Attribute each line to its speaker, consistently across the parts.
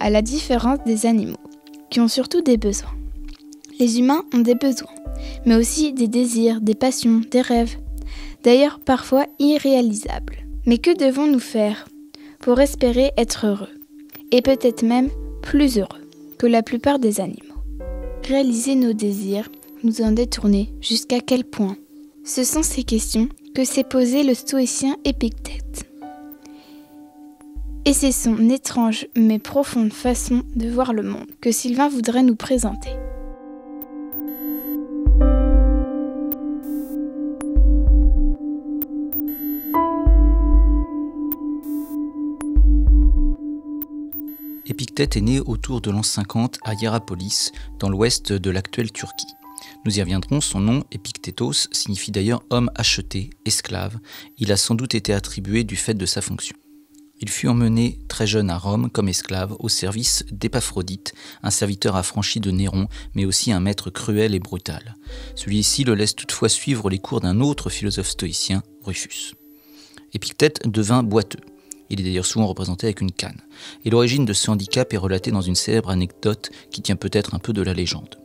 Speaker 1: à la différence des animaux, qui ont surtout des besoins. Les humains ont des besoins, mais aussi des désirs, des passions, des rêves, d'ailleurs parfois irréalisables. Mais que devons-nous faire pour espérer être heureux, et peut-être même plus heureux que la plupart des animaux? Réaliser nos désirs, nous en détourner, jusqu'à quel point? Ce sont ces questions que s'est posé le stoïcien Épictète. Et c'est son étrange mais profonde façon de voir le monde que Sylvain voudrait nous présenter.
Speaker 2: Épictète est né autour de l'an 50 à Hiérapolis, dans l'ouest de l'actuelle Turquie. Nous y reviendrons, son nom, Épictétos, signifie d'ailleurs homme acheté, esclave. Il a sans doute été attribué du fait de sa fonction. Il fut emmené très jeune à Rome comme esclave au service d'Épaphrodite, un serviteur affranchi de Néron, mais aussi un maître cruel et brutal. Celui-ci le laisse toutefois suivre les cours d'un autre philosophe stoïcien, Rufus. Épictète devint boiteux. Il est d'ailleurs souvent représenté avec une canne. Et l'origine de ce handicap est relatée dans une célèbre anecdote qui tient peut-être un peu de la légende.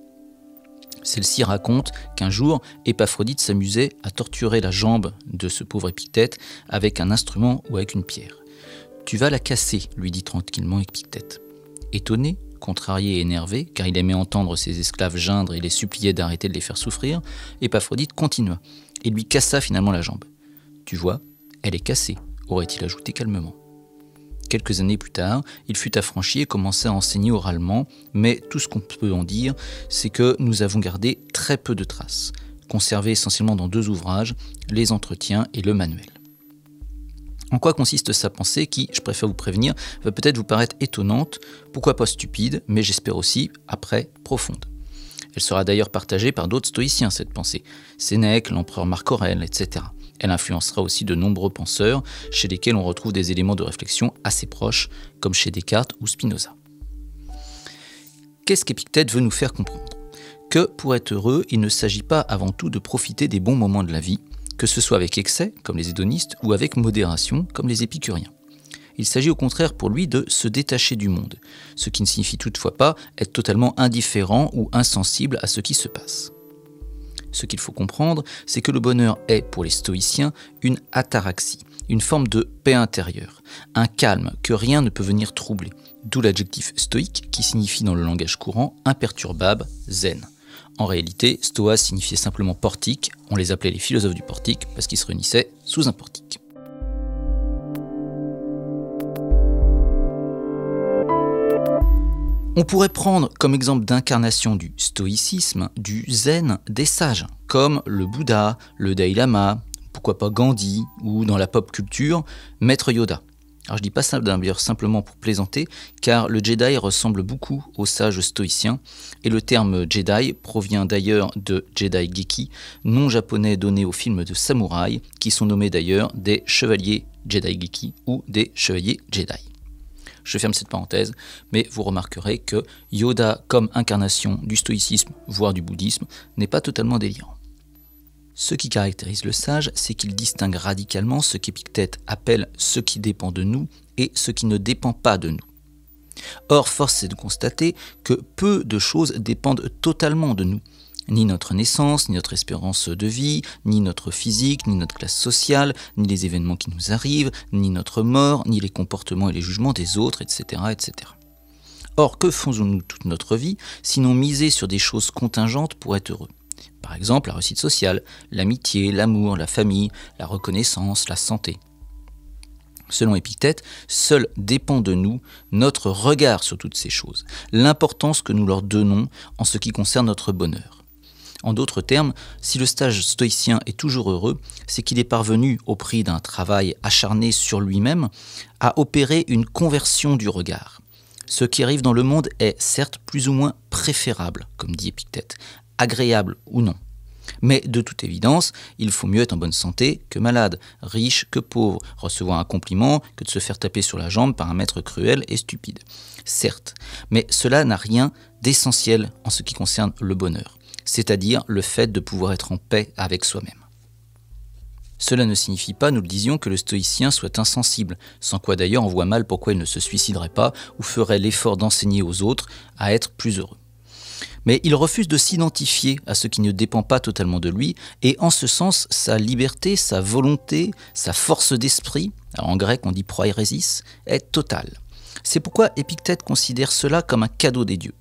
Speaker 2: Celle-ci raconte qu'un jour, Épaphrodite s'amusait à torturer la jambe de ce pauvre Épictète avec un instrument ou avec une pierre. « Tu vas la casser », lui dit tranquillement Épictète. Étonné, contrarié et énervé, car il aimait entendre ses esclaves geindre et les suppliait d'arrêter de les faire souffrir, Épaphrodite continua et lui cassa finalement la jambe. « Tu vois, elle est cassée », aurait-il ajouté calmement. Quelques années plus tard, il fut affranchi et commença à enseigner oralement, mais tout ce qu'on peut en dire, c'est que nous avons gardé très peu de traces, conservées essentiellement dans 2 ouvrages, les entretiens et le manuel. En quoi consiste sa pensée qui, je préfère vous prévenir, va peut-être vous paraître étonnante, pourquoi pas stupide, mais j'espère aussi, après, profonde. Elle sera d'ailleurs partagée par d'autres stoïciens, cette pensée, Sénèque, l'empereur Marc Aurèle, etc. Elle influencera aussi de nombreux penseurs, chez lesquels on retrouve des éléments de réflexion assez proches, comme chez Descartes ou Spinoza. Qu'est-ce qu'Épictète veut nous faire comprendre? Que pour être heureux, il ne s'agit pas avant tout de profiter des bons moments de la vie, que ce soit avec excès, comme les hédonistes, ou avec modération, comme les épicuriens. Il s'agit au contraire pour lui de se détacher du monde, ce qui ne signifie toutefois pas être totalement indifférent ou insensible à ce qui se passe. Ce qu'il faut comprendre, c'est que le bonheur est, pour les stoïciens, une ataraxie, une forme de paix intérieure, un calme que rien ne peut venir troubler, d'où l'adjectif stoïque qui signifie dans le langage courant imperturbable, zen. En réalité, stoa signifiait simplement portique, on les appelait les philosophes du portique parce qu'ils se réunissaient sous un portique. On pourrait prendre comme exemple d'incarnation du stoïcisme, du zen, des sages, comme le Bouddha, le Dalai Lama, pourquoi pas Gandhi, ou dans la pop culture, Maître Yoda. Alors je dis pas ça d'ailleurs simplement pour plaisanter, car le Jedi ressemble beaucoup aux sages stoïciens, et le terme Jedi provient d'ailleurs de Jedi Geki, nom japonais donné aux films de samouraïs, qui sont nommés d'ailleurs des chevaliers Jedi Geki ou des chevaliers Jedi. Je ferme cette parenthèse, mais vous remarquerez que Yoda, comme incarnation du stoïcisme, voire du bouddhisme, n'est pas totalement délirant. Ce qui caractérise le sage, c'est qu'il distingue radicalement ce qu'Épictète appelle ce qui dépend de nous et ce qui ne dépend pas de nous. Or, force est de constater que peu de choses dépendent totalement de nous. Ni notre naissance, ni notre espérance de vie, ni notre physique, ni notre classe sociale, ni les événements qui nous arrivent, ni notre mort, ni les comportements et les jugements des autres, etc., etc. Or, que faisons-nous toute notre vie, sinon miser sur des choses contingentes pour être heureux? Par exemple, la réussite sociale, l'amitié, l'amour, la famille, la reconnaissance, la santé. Selon Épictète, seul dépend de nous notre regard sur toutes ces choses, l'importance que nous leur donnons en ce qui concerne notre bonheur. En d'autres termes, si le sage stoïcien est toujours heureux, c'est qu'il est parvenu, au prix d'un travail acharné sur lui-même, à opérer une conversion du regard. Ce qui arrive dans le monde est certes plus ou moins préférable, comme dit Épictète, agréable ou non. Mais de toute évidence, il faut mieux être en bonne santé que malade, riche que pauvre, recevoir un compliment que de se faire taper sur la jambe par un maître cruel et stupide. Certes, mais cela n'a rien d'essentiel en ce qui concerne le bonheur, c'est-à-dire le fait de pouvoir être en paix avec soi-même. Cela ne signifie pas, nous le disions, que le stoïcien soit insensible, sans quoi d'ailleurs on voit mal pourquoi il ne se suiciderait pas ou ferait l'effort d'enseigner aux autres à être plus heureux. Mais il refuse de s'identifier à ce qui ne dépend pas totalement de lui, et en ce sens, sa liberté, sa volonté, sa force d'esprit, en grec on dit proairesis, est totale. C'est pourquoi Épictète considère cela comme un cadeau des dieux.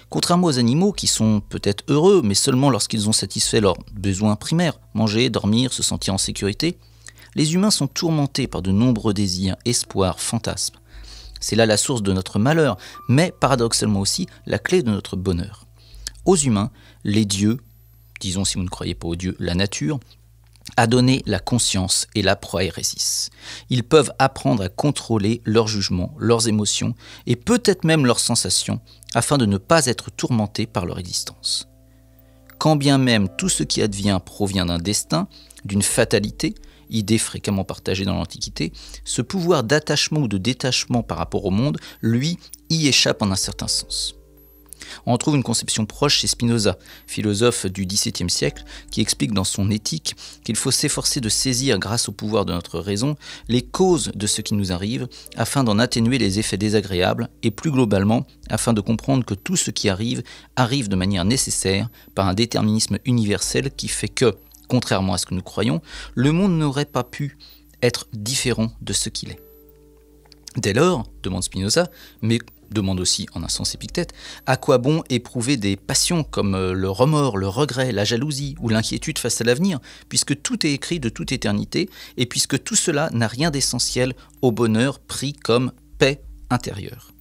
Speaker 2: Contrairement aux animaux qui sont peut-être heureux, mais seulement lorsqu'ils ont satisfait leurs besoins primaires, manger, dormir, se sentir en sécurité, les humains sont tourmentés par de nombreux désirs, espoirs, fantasmes. C'est là la source de notre malheur, mais paradoxalement aussi la clé de notre bonheur. Aux humains, les dieux, disons si vous ne croyez pas aux dieux, la nature, a donné la conscience et la proairesis. Ils peuvent apprendre à contrôler leurs jugements, leurs émotions et peut-être même leurs sensations afin de ne pas être tourmentés par leur existence. Quand bien même tout ce qui advient provient d'un destin, d'une fatalité, idée fréquemment partagée dans l'Antiquité, ce pouvoir d'attachement ou de détachement par rapport au monde, lui, y échappe en un certain sens. On retrouve une conception proche chez Spinoza, philosophe du XVIIe siècle, qui explique dans son Éthique qu'il faut s'efforcer de saisir, grâce au pouvoir de notre raison, les causes de ce qui nous arrive, afin d'en atténuer les effets désagréables, et plus globalement, afin de comprendre que tout ce qui arrive, arrive de manière nécessaire, par un déterminisme universel qui fait que, contrairement à ce que nous croyons, le monde n'aurait pas pu être différent de ce qu'il est. Dès lors, demande Spinoza, mais demande aussi en un sens Épictète, à quoi bon éprouver des passions comme le remords, le regret, la jalousie ou l'inquiétude face à l'avenir, puisque tout est écrit de toute éternité et puisque tout cela n'a rien d'essentiel au bonheur pris comme paix intérieure.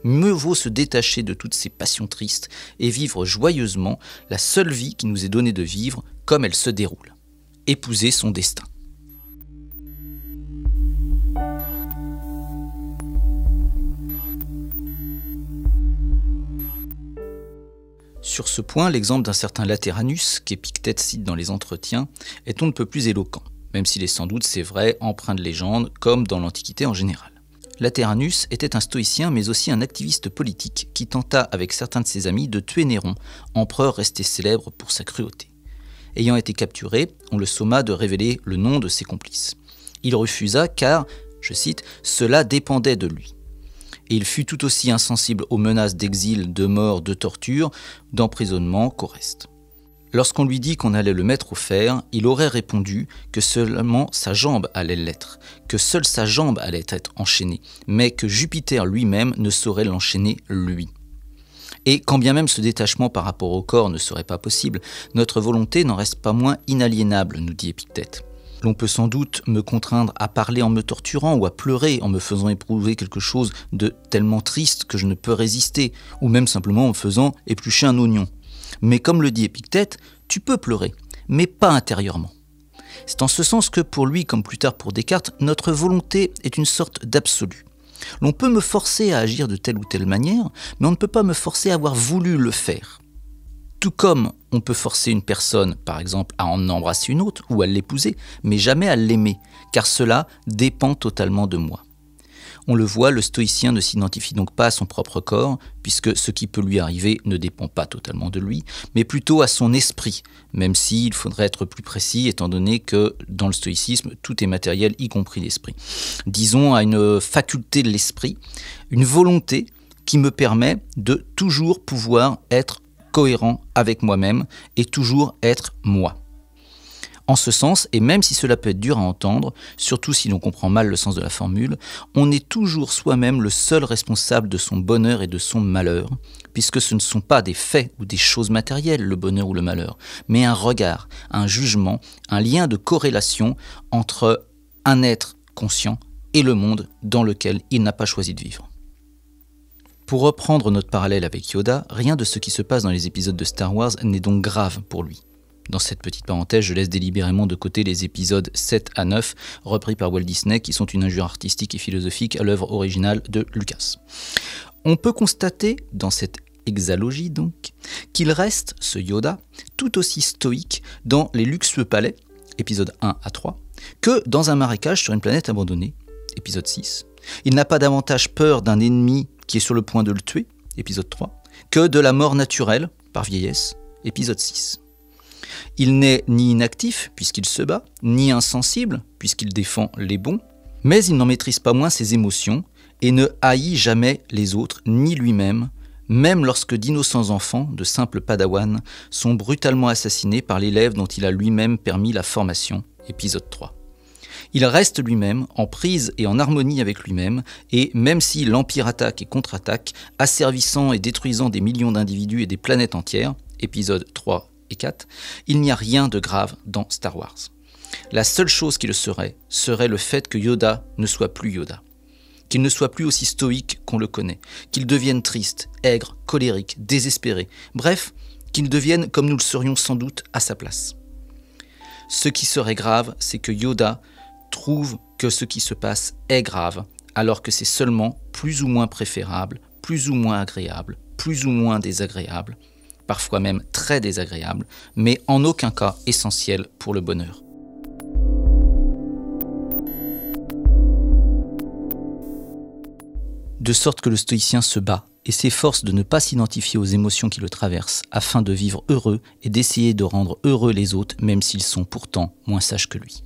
Speaker 2: Mieux vaut se détacher de toutes ces passions tristes et vivre joyeusement la seule vie qui nous est donnée de vivre comme elle se déroule. Épouser son destin. Sur ce point, l'exemple d'un certain Lateranus, qu'Épictète cite dans les Entretiens, est on ne peut plus éloquent, même s'il est sans doute, c'est vrai, empreint de légende, comme dans l'Antiquité en général. Lateranus était un stoïcien, mais aussi un activiste politique, qui tenta avec certains de ses amis de tuer Néron, empereur resté célèbre pour sa cruauté. Ayant été capturé, on le somma de révéler le nom de ses complices. Il refusa car, je cite, « cela dépendait de lui ». Et il fut tout aussi insensible aux menaces d'exil, de mort, de torture, d'emprisonnement qu'au reste. Lorsqu'on lui dit qu'on allait le mettre au fer, il aurait répondu que seulement sa jambe allait l'être, que seule sa jambe allait être enchaînée, mais que Jupiter lui-même ne saurait l'enchaîner lui. Et quand bien même ce détachement par rapport au corps ne serait pas possible, notre volonté n'en reste pas moins inaliénable, nous dit Épictète. L'on peut sans doute me contraindre à parler en me torturant ou à pleurer en me faisant éprouver quelque chose de tellement triste que je ne peux résister, ou même simplement en me faisant éplucher un oignon. Mais comme le dit Épictète, tu peux pleurer, mais pas intérieurement. C'est en ce sens que pour lui, comme plus tard pour Descartes, notre volonté est une sorte d'absolu. L'on peut me forcer à agir de telle ou telle manière, mais on ne peut pas me forcer à avoir voulu le faire. Tout comme on peut forcer une personne, par exemple, à en embrasser une autre ou à l'épouser, mais jamais à l'aimer, car cela dépend totalement de moi. On le voit, le stoïcien ne s'identifie donc pas à son propre corps, puisque ce qui peut lui arriver ne dépend pas totalement de lui, mais plutôt à son esprit, même s'il faudrait être plus précis, étant donné que dans le stoïcisme, tout est matériel, y compris l'esprit. Disons à une faculté de l'esprit, une volonté qui me permet de toujours pouvoir être cohérent avec moi-même et toujours être moi. En ce sens, et même si cela peut être dur à entendre, surtout si l'on comprend mal le sens de la formule, on est toujours soi-même le seul responsable de son bonheur et de son malheur, puisque ce ne sont pas des faits ou des choses matérielles, le bonheur ou le malheur, mais un regard, un jugement, un lien de corrélation entre un être conscient et le monde dans lequel il n'a pas choisi de vivre. Pour reprendre notre parallèle avec Yoda, rien de ce qui se passe dans les épisodes de Star Wars n'est donc grave pour lui. Dans cette petite parenthèse, je laisse délibérément de côté les épisodes 7 à 9, repris par Walt Disney, qui sont une injure artistique et philosophique à l'œuvre originale de Lucas. On peut constater, dans cette exalogie donc, qu'il reste, ce Yoda, tout aussi stoïque dans les luxueux palais, épisode 1 à 3, que dans un marécage sur une planète abandonnée, épisode 6. Il n'a pas davantage peur d'un ennemi qui est sur le point de le tuer, épisode 3, que de la mort naturelle, par vieillesse, épisode 6. Il n'est ni inactif, puisqu'il se bat, ni insensible, puisqu'il défend les bons, mais il n'en maîtrise pas moins ses émotions et ne haït jamais les autres, ni lui-même, même lorsque d'innocents enfants, de simples padawans, sont brutalement assassinés par l'élève dont il a lui-même permis la formation, épisode 3. Il reste lui-même en prise et en harmonie avec lui-même, et même si l'Empire attaque et contre-attaque, asservissant et détruisant des millions d'individus et des planètes entières, épisodes 3 et 4, il n'y a rien de grave dans Star Wars. La seule chose qui le serait le fait que Yoda ne soit plus Yoda. Qu'il ne soit plus aussi stoïque qu'on le connaît, qu'il devienne triste, aigre, colérique, désespéré, bref, qu'il devienne comme nous le serions sans doute à sa place. Ce qui serait grave, c'est que Yoda trouve que ce qui se passe est grave, alors que c'est seulement plus ou moins préférable, plus ou moins agréable, plus ou moins désagréable, parfois même très désagréable, mais en aucun cas essentiel pour le bonheur. De sorte que le stoïcien se bat et s'efforce de ne pas s'identifier aux émotions qui le traversent, afin de vivre heureux et d'essayer de rendre heureux les autres, même s'ils sont pourtant moins sages que lui.